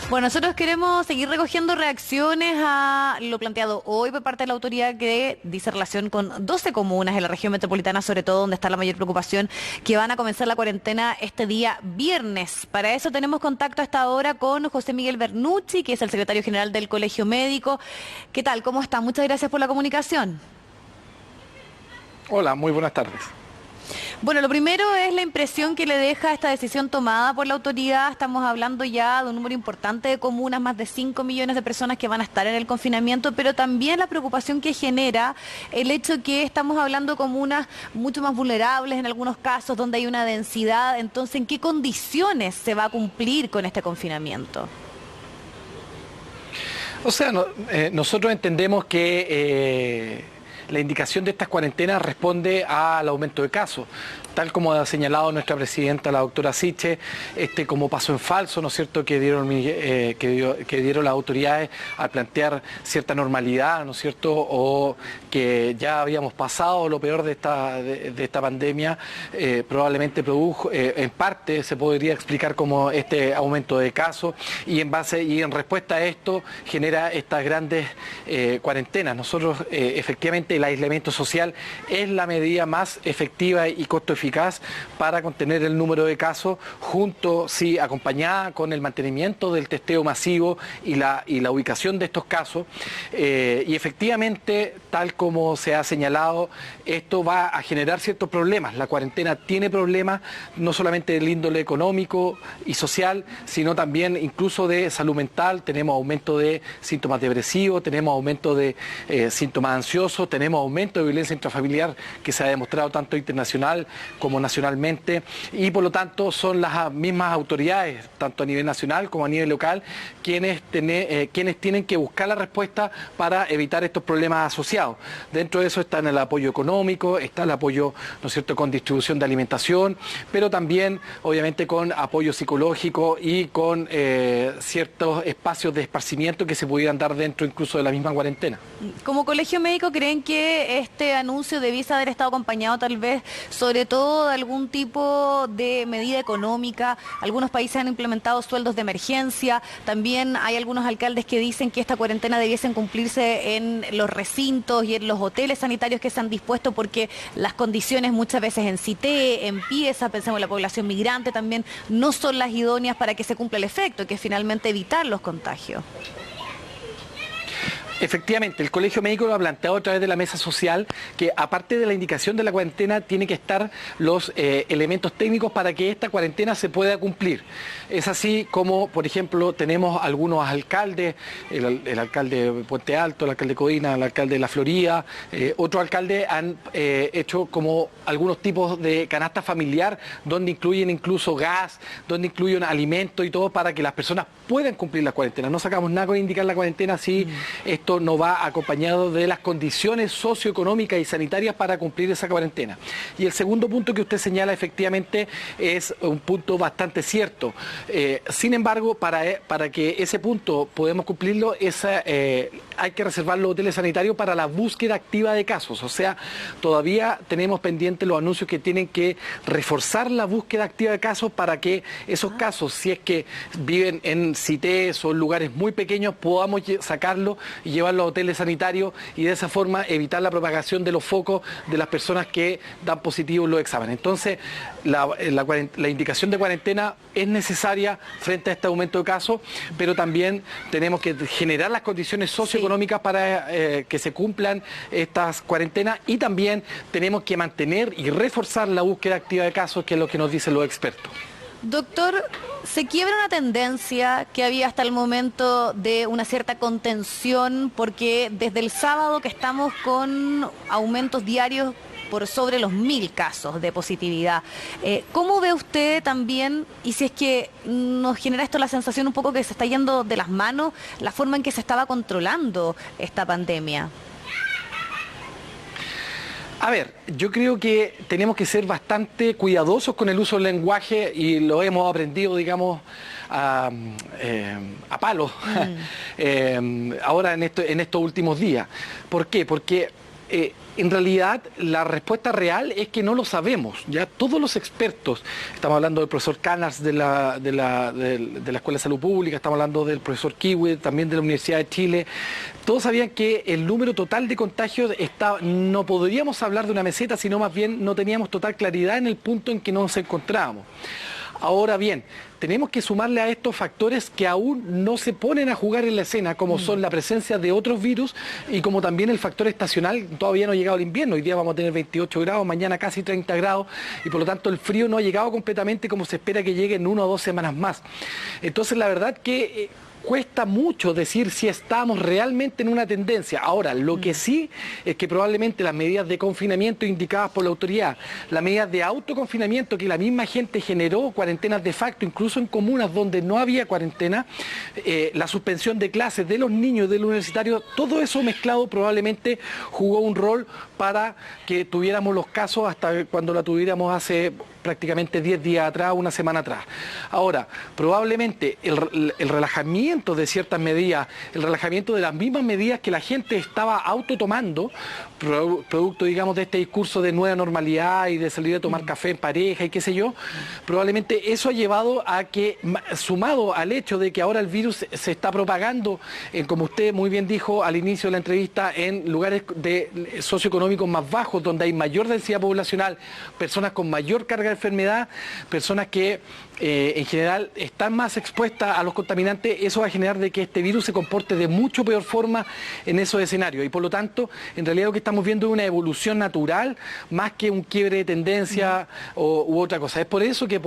Bueno, nosotros queremos seguir recogiendo reacciones a lo planteado hoy por parte de la autoridad que dice relación con 12 comunas en la región metropolitana, sobre todo donde está la mayor preocupación, que van a comenzar la cuarentena este día viernes. Para eso tenemos contacto a esta hora con José Miguel Bernucci, que es el secretario general del Colegio Médico. ¿Qué tal? ¿Cómo está? Muchas gracias por la comunicación. Hola, muy buenas tardes. Bueno, lo primero es la impresión que le deja esta decisión tomada por la autoridad. Estamos hablando ya de un número importante de comunas, más de 5 millones de personas que van a estar en el confinamiento, pero también la preocupación que genera el hecho que estamos hablando de comunas mucho más vulnerables en algunos casos, donde hay una densidad. Entonces, ¿en qué condiciones se va a cumplir con este confinamiento? O sea, nosotros entendemos que la indicación de estas cuarentenas responde al aumento de casos, tal como ha señalado nuestra presidenta, la doctora Siche, como paso en falso, ¿no es cierto?, que dieron las autoridades al plantear cierta normalidad, ¿no es cierto?, o que ya habíamos pasado lo peor de esta pandemia, probablemente produjo, en parte se podría explicar como este aumento de casos, y en respuesta a esto genera estas grandes cuarentenas. Nosotros efectivamente el aislamiento social es la medida más efectiva y costo eficaz para contener el número de casos, acompañada con el mantenimiento del testeo masivo y la ubicación de estos casos. Y efectivamente, tal como se ha señalado, esto va a generar ciertos problemas. La cuarentena tiene problemas no solamente del índole económico y social, sino también incluso de salud mental. Tenemos aumento de síntomas depresivos, tenemos aumento de síntomas ansiosos, tenemos aumento de violencia intrafamiliar que se ha demostrado tanto internacional como nacionalmente, y por lo tanto son las mismas autoridades, tanto a nivel nacional como a nivel local, quienes tienen que buscar la respuesta para evitar estos problemas asociados. Dentro de eso está el apoyo económico, está el apoyo, ¿no es cierto?, con distribución de alimentación, pero también obviamente con apoyo psicológico y con ciertos espacios de esparcimiento que se pudieran dar dentro incluso de la misma cuarentena. Como colegio médico, ¿creen que este anuncio debiese haber estado acompañado tal vez sobre todo de algún tipo de medida económica? Algunos países han implementado sueldos de emergencia, también hay algunos alcaldes que dicen que esta cuarentena debiesen cumplirse en los recintos y en los hoteles sanitarios que se han dispuesto, porque las condiciones muchas veces en CITE, en Pieza, pensemos en la población migrante también, no son las idóneas para que se cumpla el efecto, que es finalmente evitar los contagios. Efectivamente, el Colegio Médico lo ha planteado a través de la mesa social, que aparte de la indicación de la cuarentena, tiene que estar los elementos técnicos para que esta cuarentena se pueda cumplir. Es así como, por ejemplo, tenemos algunos alcaldes, el alcalde de Puente Alto, el alcalde de Codina, el alcalde de La Florida, otros alcaldes han hecho como algunos tipos de canasta familiar, donde incluyen incluso gas, donde incluyen alimentos y todo, para que las personas puedan cumplir la cuarentena. No sacamos nada con indicar la cuarentena si esto no va acompañado de las condiciones socioeconómicas y sanitarias para cumplir esa cuarentena. Y el segundo punto que usted señala efectivamente es un punto bastante cierto. Sin embargo, para que ese punto podamos cumplirlo, hay que reservar los hoteles sanitarios para la búsqueda activa de casos. O sea, todavía tenemos pendientes los anuncios que tienen que reforzar la búsqueda activa de casos para que esos casos, si es que viven en CITES o en lugares muy pequeños, podamos sacarlos y llevarlos a hoteles sanitarios y de esa forma evitar la propagación de los focos de las personas que dan positivos los exámenes. Entonces, la indicación de cuarentena es necesaria frente a este aumento de casos, pero también tenemos que generar las condiciones socioeconómicas para que se cumplan estas cuarentenas, y también tenemos que mantener y reforzar la búsqueda activa de casos, que es lo que nos dicen los expertos. Doctor, ¿se quiebra una tendencia que había hasta el momento de una cierta contención? Porque desde el sábado que estamos con aumentos diarios por sobre los 1000 casos de positividad. ¿Cómo ve usted también, y si es que nos genera esto la sensación un poco que se está yendo de las manos, la forma en que se estaba controlando esta pandemia? A ver, yo creo que tenemos que ser bastante cuidadosos con el uso del lenguaje, y lo hemos aprendido, digamos, a palo ahora en estos últimos días. ¿Por qué? Porque En realidad, la respuesta real es que no lo sabemos. Ya todos los expertos, estamos hablando del profesor Canars de la Escuela de Salud Pública, estamos hablando del profesor Kiwi, también de la Universidad de Chile, todos sabían que el número total de contagios no podríamos hablar de una meseta, sino más bien no teníamos total claridad en el punto en que nos encontrábamos. Ahora bien, tenemos que sumarle a estos factores que aún no se ponen a jugar en la escena, como son la presencia de otros virus y como también el factor estacional. Todavía no ha llegado el invierno, hoy día vamos a tener 28 grados, mañana casi 30 grados, y por lo tanto el frío no ha llegado completamente como se espera que llegue en 1 o 2 semanas más. Entonces la verdad que cuesta mucho decir si estamos realmente en una tendencia. Ahora, lo que sí es que probablemente las medidas de confinamiento indicadas por la autoridad, las medidas de autoconfinamiento que la misma gente generó, cuarentenas de facto, incluso en comunas donde no había cuarentena, la suspensión de clases de los niños, de los universitarios, todo eso mezclado probablemente jugó un rol para que tuviéramos los casos hasta cuando la tuviéramos hace prácticamente 10 días atrás, una semana atrás. Ahora, probablemente el relajamiento de ciertas medidas, el relajamiento de las mismas medidas que la gente estaba autotomando, producto, digamos, de este discurso de nueva normalidad y de salir a tomar café en pareja y qué sé yo, probablemente eso ha llevado a que, sumado al hecho de que ahora el virus se está propagando, como usted muy bien dijo al inicio de la entrevista, en lugares socioeconómicos más bajos, donde hay mayor densidad poblacional, personas con mayor carga de enfermedad, personas que en general están más expuestas a los contaminantes, eso va a generar de que este virus se comporte de mucho peor forma en esos escenarios y por lo tanto en realidad lo que estamos viendo es una evolución natural más que un quiebre de tendencia u otra cosa. Es por eso que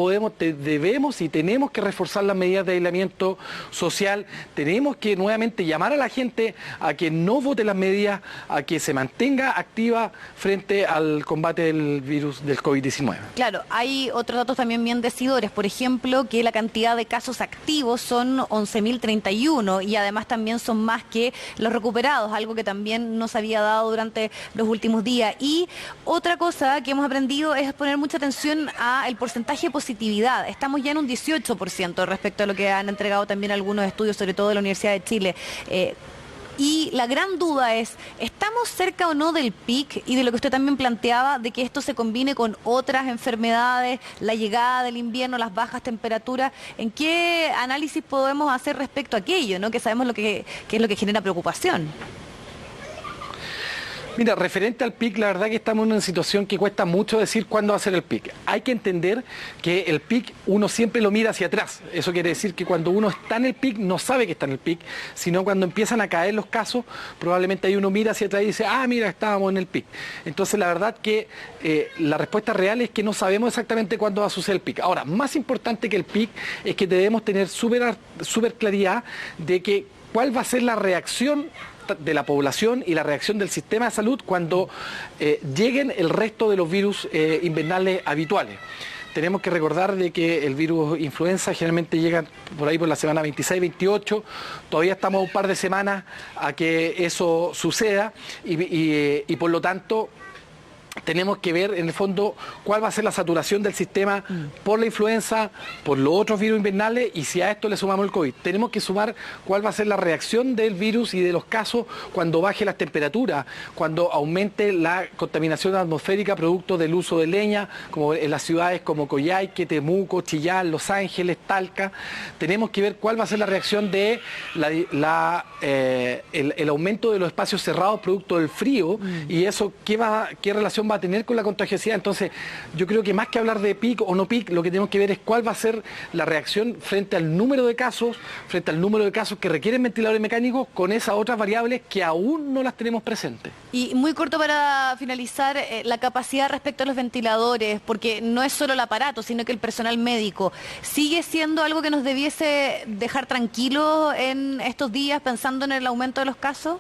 debemos y tenemos que reforzar las medidas de aislamiento social, tenemos que nuevamente llamar a la gente a que no vote las medidas, a que se mantenga activa frente al combate del virus del COVID-19. Claro, hay otros datos también bien decidores, por ejemplo, que la cantidad de casos activos son 11.031 y además también son más que los recuperados, algo que también no se había dado durante los últimos días. Y otra cosa que hemos aprendido es poner mucha atención al porcentaje de positividad. Estamos ya en un 18% respecto a lo que han entregado también algunos estudios, sobre todo de la Universidad de Chile. Y la gran duda es, ¿estamos cerca o no del pic? Y de lo que usted también planteaba, de que esto se combine con otras enfermedades, la llegada del invierno, las bajas temperaturas. ¿En qué análisis podemos hacer respecto a aquello, ¿no? Que sabemos que es lo que genera preocupación? Mira, referente al pic, la verdad que estamos en una situación que cuesta mucho decir cuándo va a ser el pic. Hay que entender que el pic uno siempre lo mira hacia atrás. Eso quiere decir que cuando uno está en el pic no sabe que está en el pic, sino cuando empiezan a caer los casos, probablemente ahí uno mira hacia atrás y dice, ah, mira, estábamos en el pic. Entonces la verdad que la respuesta real es que no sabemos exactamente cuándo va a suceder el pic. Ahora, más importante que el pic es que debemos tener súper claridad de que cuál va a ser la reacción de la población y la reacción del sistema de salud cuando lleguen el resto de los virus invernales habituales. Tenemos que recordar de que el virus influenza generalmente llega por ahí por la semana 26-28, todavía estamos un par de semanas a que eso suceda y por lo tanto tenemos que ver en el fondo cuál va a ser la saturación del sistema por la influenza, por los otros virus invernales y si a esto le sumamos el COVID. Tenemos que sumar cuál va a ser la reacción del virus y de los casos cuando baje las temperaturas, cuando aumente la contaminación atmosférica producto del uso de leña, como en las ciudades como Coyhaique, Temuco, Chillán, Los Ángeles, Talca. Tenemos que ver cuál va a ser la reacción de el aumento de los espacios cerrados producto del frío y eso qué relación va a tener con la contagiosidad. Entonces yo creo que más que hablar de pic o no pic, lo que tenemos que ver es cuál va a ser la reacción frente al número de casos que requieren ventiladores mecánicos con esas otras variables que aún no las tenemos presentes. Y muy corto para finalizar, la capacidad respecto a los ventiladores, porque no es solo el aparato, sino que el personal médico, ¿sigue siendo algo que nos debiese dejar tranquilos en estos días pensando en el aumento de los casos?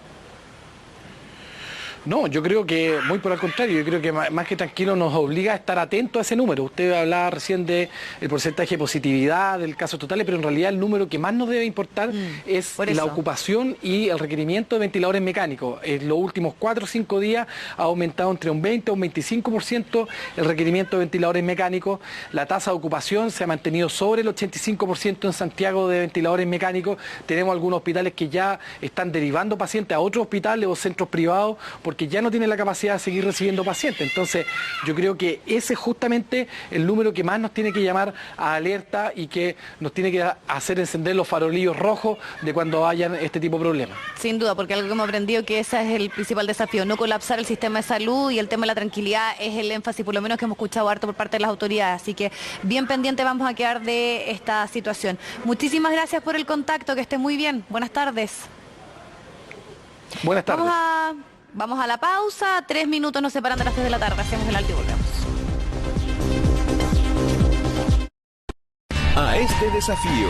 No, yo creo que muy por el contrario, yo creo que más que tranquilo nos obliga a estar atentos a ese número. Usted hablaba recién del porcentaje de positividad, del caso total, pero en realidad el número que más nos debe importar es la ocupación y el requerimiento de ventiladores mecánicos. En los últimos 4 o 5 días ha aumentado entre un 20 o un 25% el requerimiento de ventiladores mecánicos. La tasa de ocupación se ha mantenido sobre el 85% en Santiago de ventiladores mecánicos. Tenemos algunos hospitales que ya están derivando pacientes a otros hospitales o centros privados porque ya no tiene la capacidad de seguir recibiendo pacientes. Entonces, yo creo que ese es justamente el número que más nos tiene que llamar a alerta y que nos tiene que hacer encender los farolillos rojos de cuando hayan este tipo de problemas. Sin duda, porque algo que hemos aprendido que ese es el principal desafío, no colapsar el sistema de salud, y el tema de la tranquilidad es el énfasis, por lo menos que hemos escuchado harto por parte de las autoridades. Así que bien pendiente vamos a quedar de esta situación. Muchísimas gracias por el contacto, que esté muy bien. Buenas tardes. Buenas tardes. Vamos a la pausa, 3 minutos nos separan de las 3 de la tarde, hacemos el alto y volvemos. A este desafío